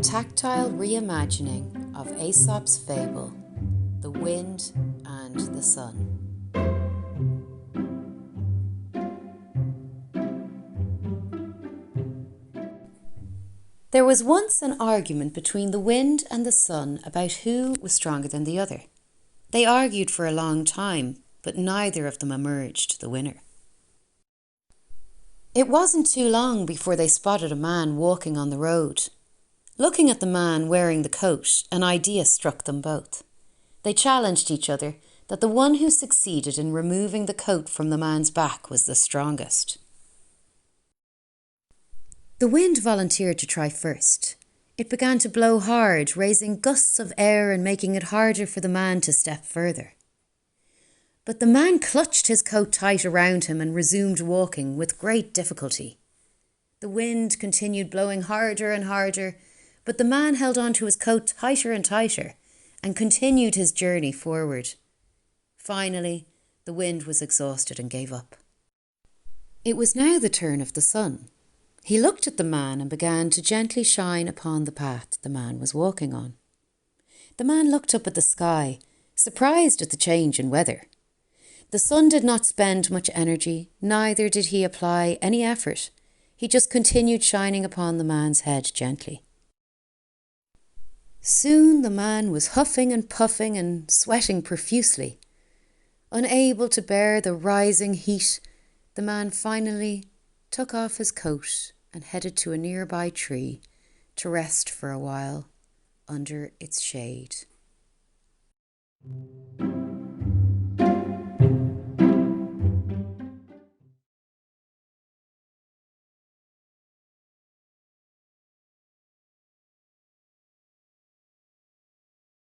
tactile reimagining of Aesop's fable, The Wind and the Sun. There was once an argument between the wind and the sun about who was stronger than the other. They argued for a long time, but neither of them emerged the winner. It wasn't too long before they spotted a man walking on the road. Looking at the man wearing the coat, an idea struck them both. They challenged each other that the one who succeeded in removing the coat from the man's back was the strongest. The wind volunteered to try first. It began to blow hard, raising gusts of air and making it harder for the man to step further. But the man clutched his coat tight around him and resumed walking with great difficulty. The wind continued blowing harder and harder, but the man held on to his coat tighter and tighter and continued his journey forward. Finally, the wind was exhausted and gave up. It was now the turn of the sun. He looked at the man and began to gently shine upon the path the man was walking on. The man looked up at the sky, surprised at the change in weather. The sun did not spend much energy, neither did he apply any effort. He just continued shining upon the man's head gently. Soon the man was huffing and puffing and sweating profusely. Unable to bear the rising heat, the man finally took off his coat and headed to a nearby tree to rest for a while under its shade.